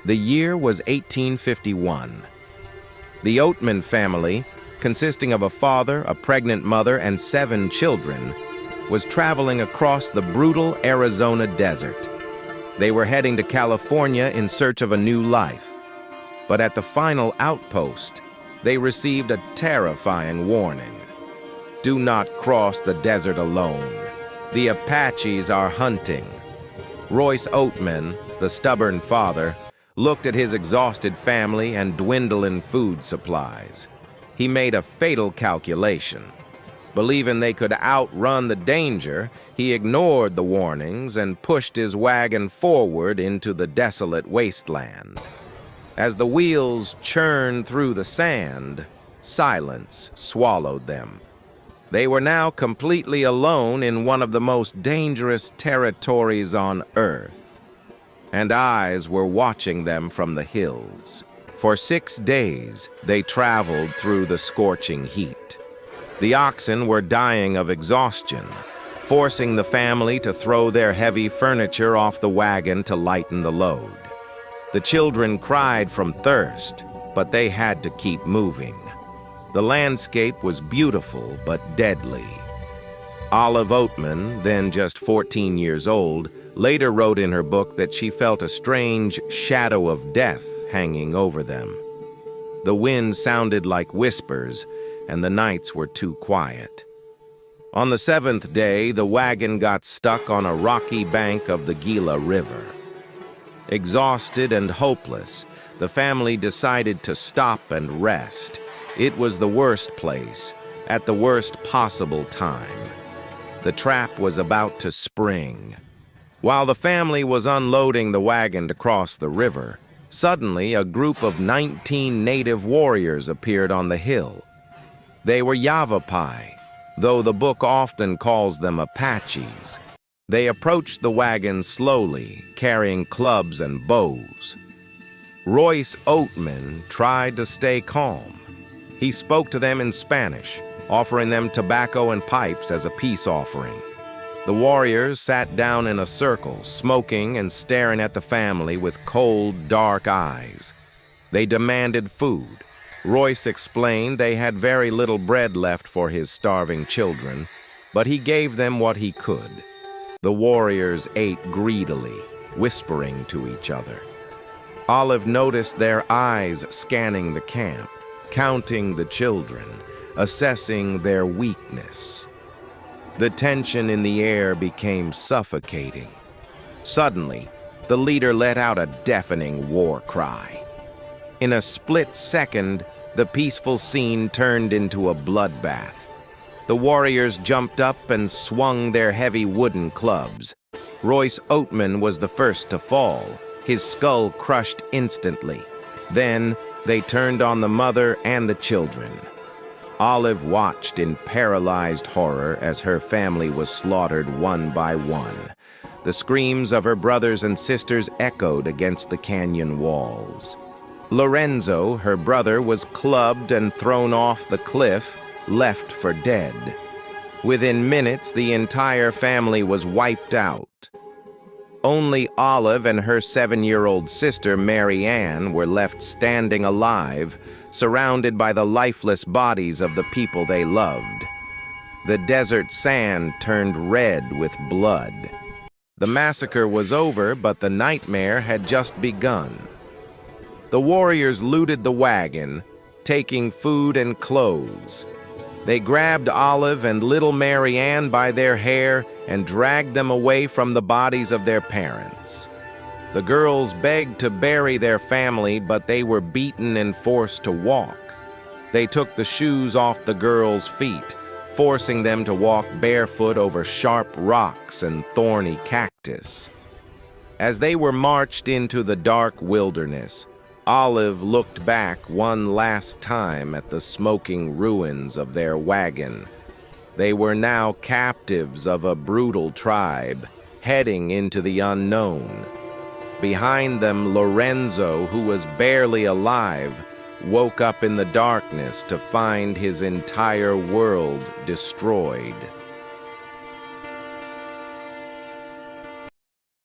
The year was 1851. The Oatman family, consisting of a father, a pregnant mother, and 7 children, was traveling across the brutal Arizona desert. They were heading to California in search of a new life. But at the final outpost, they received a terrifying warning. Do not cross the desert alone. The Apaches are hunting. Royce Oatman, the stubborn father, looked at his exhausted family and dwindling food supplies. He made a fatal calculation. Believing they could outrun the danger, he ignored the warnings and pushed his wagon forward into the desolate wasteland. As the wheels churned through the sand, silence swallowed them. They were now completely alone in one of the most dangerous territories on Earth, and eyes were watching them from the hills. For 6 days, they traveled through the scorching heat. The oxen were dying of exhaustion, forcing the family to throw their heavy furniture off the wagon to lighten the load. The children cried from thirst, but they had to keep moving. The landscape was beautiful but deadly. Olive Oatman, then just 14 years old, later wrote in her book that she felt a strange shadow of death hanging over them. The wind sounded like whispers, and the nights were too quiet. On the 7th day, the wagon got stuck on a rocky bank of the Gila River. Exhausted and hopeless, the family decided to stop and rest. It was the worst place, at the worst possible time. The trap was about to spring. While the family was unloading the wagon to cross the river, suddenly a group of 19 native warriors appeared on the hill. They were Yavapai, though the book often calls them Apaches. They approached the wagon slowly, carrying clubs and bows. Royce Oatman tried to stay calm. He spoke to them in Spanish, offering them tobacco and pipes as a peace offering. The warriors sat down in a circle, smoking and staring at the family with cold, dark eyes. They demanded food. Royce explained they had very little bread left for his starving children, but he gave them what he could. The warriors ate greedily, whispering to each other. Olive noticed their eyes scanning the camp, counting the children, assessing their weakness. The tension in the air became suffocating. Suddenly, the leader let out a deafening war cry. In a split second, the peaceful scene turned into a bloodbath. The warriors jumped up and swung their heavy wooden clubs. Royce Oatman was the first to fall, his skull crushed instantly. Then, they turned on the mother and the children. Olive watched in paralyzed horror as her family was slaughtered one by one. The screams of her brothers and sisters echoed against the canyon walls. Lorenzo, her brother, was clubbed and thrown off the cliff, left for dead. Within minutes, the entire family was wiped out. Only Olive and her 7-year-old sister, Mary Ann, were left standing alive, surrounded by the lifeless bodies of the people they loved. The desert sand turned red with blood. The massacre was over, but the nightmare had just begun. The warriors looted the wagon, taking food and clothes. They grabbed Olive and little Mary Ann by their hair and dragged them away from the bodies of their parents. The girls begged to bury their family, but they were beaten and forced to walk. They took the shoes off the girls' feet, forcing them to walk barefoot over sharp rocks and thorny cactus. As they were marched into the dark wilderness, Olive looked back one last time at the smoking ruins of their wagon. They were now captives of a brutal tribe, heading into the unknown. Behind them, Lorenzo, who was barely alive, woke up in the darkness to find his entire world destroyed.